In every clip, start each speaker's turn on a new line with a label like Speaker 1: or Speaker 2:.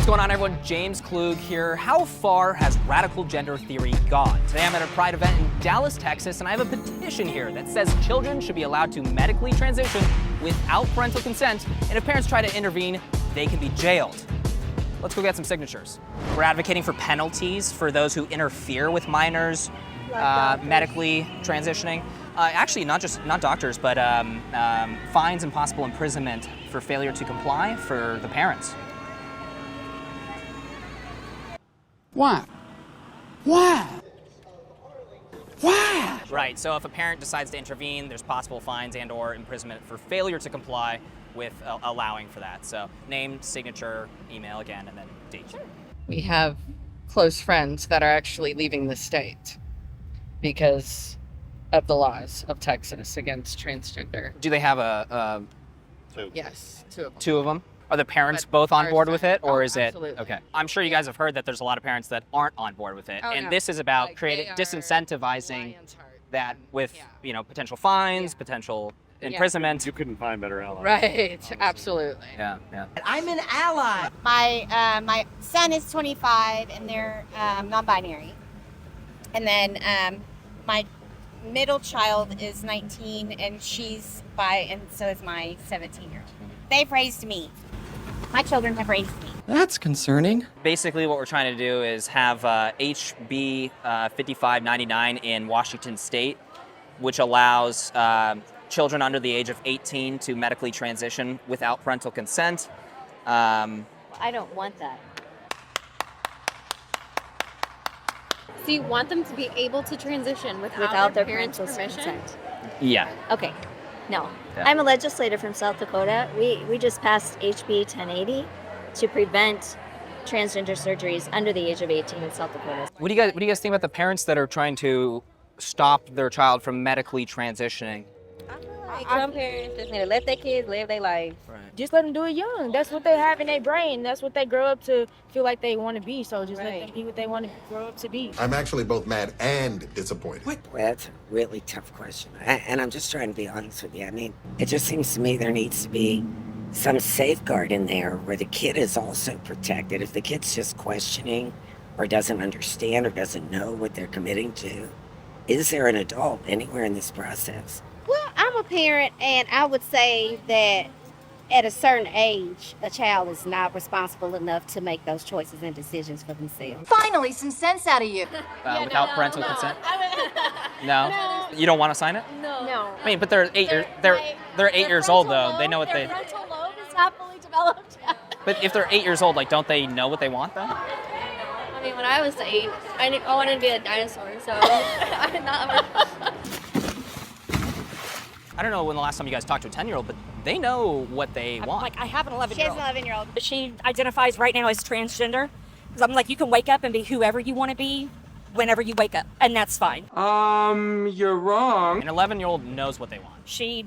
Speaker 1: going on, everyone? James Klug here. How far has radical gender theory gone? Today I'm at a Pride event in Dallas, Texas, and I have a petition here that says children should be allowed to medically transition without parental consent, and if parents try to intervene, they can be jailed. Let's go get some signatures. We're advocating for penalties for those who interfere with minors medically transitioning. Actually, not doctors, but fines and possible imprisonment for failure to comply for the parents.
Speaker 2: Why? Why? Why?
Speaker 1: Right, so if a parent decides to intervene, there's possible fines and or imprisonment for failure to comply with allowing for that. So name, signature, email again, and then date.
Speaker 3: We have close friends that are actually leaving the state because of the laws of Texas against transgender.
Speaker 1: Do they have a
Speaker 3: Yes, two of them.
Speaker 1: two of them? Are the parents
Speaker 3: But
Speaker 1: both on
Speaker 3: ours
Speaker 1: board with it, or
Speaker 3: oh,
Speaker 1: is it
Speaker 3: absolutely.
Speaker 1: okay? I'm sure you guys have heard that there's a lot of parents that aren't on board with it,
Speaker 3: Oh,
Speaker 1: and
Speaker 3: no.
Speaker 1: this is about
Speaker 3: Like,
Speaker 1: creating
Speaker 3: they are
Speaker 1: disincentivizing
Speaker 3: Lion's heart.
Speaker 1: that with
Speaker 3: Yeah.
Speaker 1: potential fines,
Speaker 3: Yeah.
Speaker 1: potential imprisonment.
Speaker 4: You couldn't find better allies.
Speaker 3: Right, absolutely.
Speaker 1: Yeah.
Speaker 5: I'm an ally.
Speaker 6: My son is 25 and they're non-binary. And then my middle child is 19 and she's bi, and so is my 17-year-old. They've raised me. My children have raised me.
Speaker 2: That's concerning.
Speaker 1: Basically, what we're trying to do is have HB 5599 in Washington State, which allows children under the age of 18 to medically transition without parental consent.
Speaker 7: I don't want that. So you want them to be able to transition without their parents' permission?
Speaker 8: consent.
Speaker 1: Yeah.
Speaker 7: Okay. No.
Speaker 1: Yeah.
Speaker 8: I'm a legislator from South Dakota. We just passed HB 1080 to prevent transgender surgeries under the age of 18 in South Dakota.
Speaker 1: What do you guys think about the parents that are trying to stop their child from medically transitioning?
Speaker 8: Some parents just need to let their kids live their life.
Speaker 9: Just let them do it young. That's what they have in their brain. That's what they grow up to feel like they want to be. So just let them be what they want to grow up to be.
Speaker 10: I'm actually both mad and disappointed.
Speaker 5: Well, that's a really tough question. And I'm just trying to be honest with you. I mean, it just seems to me there needs to be some safeguard in there where the kid is also protected. If the kid's just questioning or doesn't understand or doesn't know what they're committing to, is there an adult anywhere in this process?
Speaker 6: Well, I'm a parent and I would say that at a certain age, a child is not responsible enough to make those choices and decisions for themselves.
Speaker 11: Finally, some sense out of you.
Speaker 1: Without parental consent? No? You don't want to sign it?
Speaker 7: No.
Speaker 1: I mean, but they're 8 years old though. They know what they.
Speaker 7: Their frontal lobe is not fully developed yet.
Speaker 1: But if they're 8 years old, like, don't they know what they want then?
Speaker 7: I mean, when I was 8, I wanted to be a dinosaur, so I'm not.
Speaker 1: I don't know when the last time you guys talked to a 10-year-old, but they know what they want.
Speaker 9: Like, I have an 11-year-old.
Speaker 6: She has an 11-year-old.
Speaker 9: She identifies right now as transgender. Because I'm like, you can wake up and be whoever you want to be whenever you wake up. And that's fine.
Speaker 2: You're wrong.
Speaker 1: An 11-year-old knows what they want.
Speaker 9: She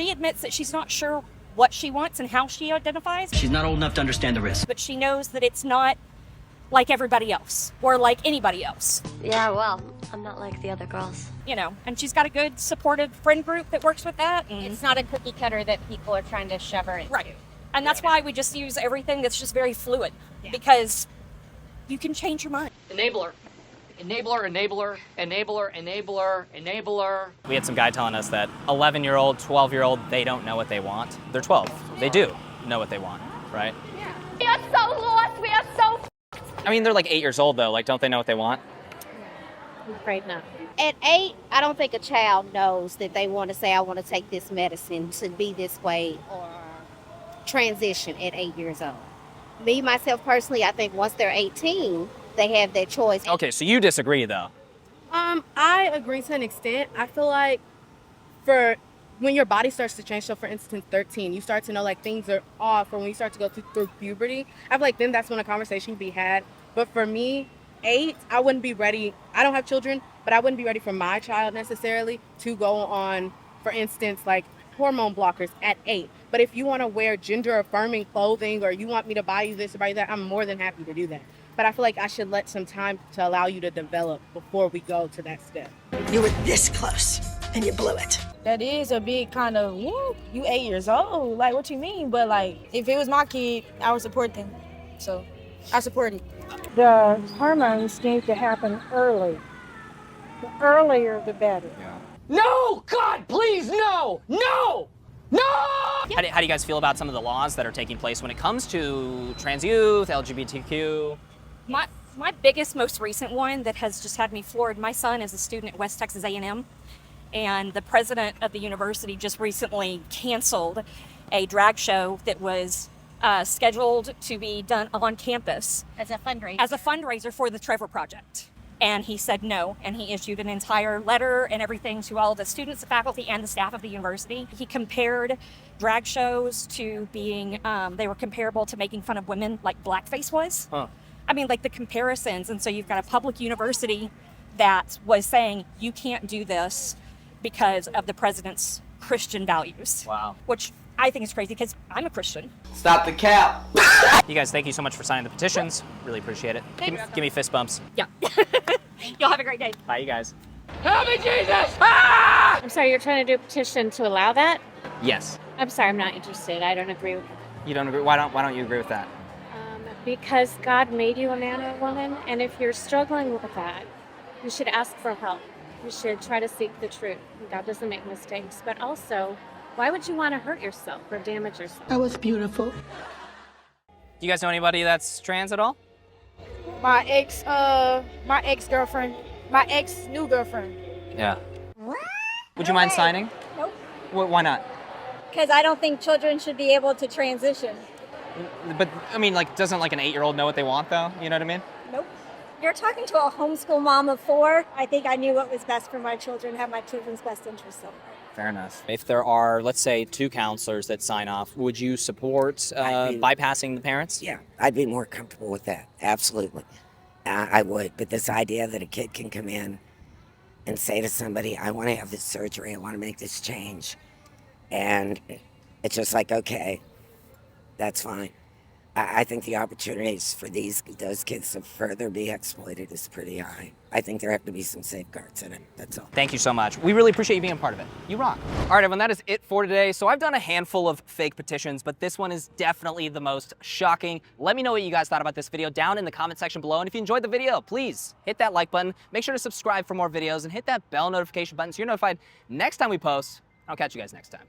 Speaker 9: admits that she's not sure what she wants and how she identifies.
Speaker 5: She's not old enough to understand the risk.
Speaker 9: But she knows that it's not like everybody else or like anybody else.
Speaker 8: Yeah, well, I'm not like the other girls.
Speaker 9: You know, and she's got a good supportive friend group that works with that. And
Speaker 6: It's not a cookie cutter that people are trying to shove her into.
Speaker 9: right. And that's why we just use everything that's just very fluid because you can change your mind.
Speaker 12: Enabler. Enabler, enabler, enabler, enabler, enabler.
Speaker 1: We had some guy telling us that 11-year-old, 12-year-old, they don't know what they want. They're 12. They do know what they want, right?
Speaker 7: We are so lost. We are so.
Speaker 1: I mean, they're like 8 years old though. Like, don't they know what they want?
Speaker 7: I'm afraid not.
Speaker 6: At 8, I don't think a child knows that they want to say, I want to take this medicine to be this way or transition at 8 years old. Me, myself, personally, I think once they're 18, they have that choice.
Speaker 1: Okay, so you disagree though.
Speaker 9: I agree to an extent. I feel like for when your body starts to change, so for instance, 13, you start to know like things are off, or when you start to go through puberty, I feel like then that's when a conversation can be had. But for me, 8, I wouldn't be ready. I don't have children, but I wouldn't be ready for my child necessarily to go on, for instance, like hormone blockers at 8. But if you want to wear gender affirming clothing or you want me to buy you this or buy you that, I'm more than happy to do that. But I feel like I should let some time to allow you to develop before we go to that step.
Speaker 5: You were this close, and you blew it.
Speaker 9: That is a big kind of, woo, you 8 years old. Like, what you mean? But, like, if it was my kid, I would support them. So, I support it.
Speaker 4: The hormones need to happen early. The earlier, the better.
Speaker 12: No! God, please, no! No! No!
Speaker 1: How do you guys feel about some of the laws that are taking place when it comes to trans youth, LGBTQ?
Speaker 11: My biggest, most recent one that has just had me floored, my son is a student at West Texas A&M, and the president of the university just recently canceled a drag show that was scheduled to be done on campus
Speaker 6: As a fundraiser
Speaker 11: for the Trevor Project. And he said no, and he issued an entire letter and everything to all the students, the faculty, and the staff of the university. He compared drag shows to being, they were comparable to making fun of women like blackface was.
Speaker 1: Huh.
Speaker 11: I mean, like the comparisons. And so you've got a public university that was saying, you can't do this because of the president's Christian values.
Speaker 1: Wow.
Speaker 11: Which I think is crazy because I'm a Christian.
Speaker 2: Stop the cap.
Speaker 1: You guys, thank you so much for signing the petitions. Really appreciate it. Give me fist bumps.
Speaker 11: Yeah. Y'all have a great day.
Speaker 1: Bye, you guys.
Speaker 12: Help me, Jesus! Ah!
Speaker 4: I'm sorry, you're trying to do a petition to allow that?
Speaker 1: Yes.
Speaker 4: I'm sorry, I'm not interested. I don't agree with
Speaker 1: You don't agree? Why don't you agree with that?
Speaker 4: because God made you a man or a woman, and if you're struggling with that, you should ask for help. You should try to seek the truth. God doesn't make mistakes, but also, why would you want to hurt yourself or damage yourself?
Speaker 2: That was beautiful.
Speaker 1: Do you guys know anybody that's trans at all?
Speaker 9: My ex-girlfriend, my ex-new girlfriend.
Speaker 1: Yeah. Would you mind signing?
Speaker 8: Nope.
Speaker 1: Why not?
Speaker 8: Because I don't think children should be able to transition.
Speaker 1: But I mean, like, doesn't like an 8-year-old know what they want, though? You know what I mean?
Speaker 8: Nope. You're talking to a homeschool mom of 4. I think I knew what was best for my children, have my children's best interests at heart.
Speaker 1: Fair enough. If there are, let's say, 2 counselors that sign off, would you support bypassing the parents?
Speaker 5: Yeah, I'd be more comfortable with that. Absolutely. I would. But this idea that a kid can come in and say to somebody, I want to have this surgery, I want to make this change. And it's just like, okay, that's fine. I think the opportunities for those kids to further be exploited is pretty high. I think there have to be some safeguards in it, that's all.
Speaker 1: Thank you so much. We really appreciate you being a part of it. You rock. All right, everyone, that is it for today. So I've done a handful of fake petitions, but this one is definitely the most shocking. Let me know what you guys thought about this video down in the comment section below. And if you enjoyed the video, please hit that like button. Make sure to subscribe for more videos and hit that bell notification button so you're notified next time we post. I'll catch you guys next time.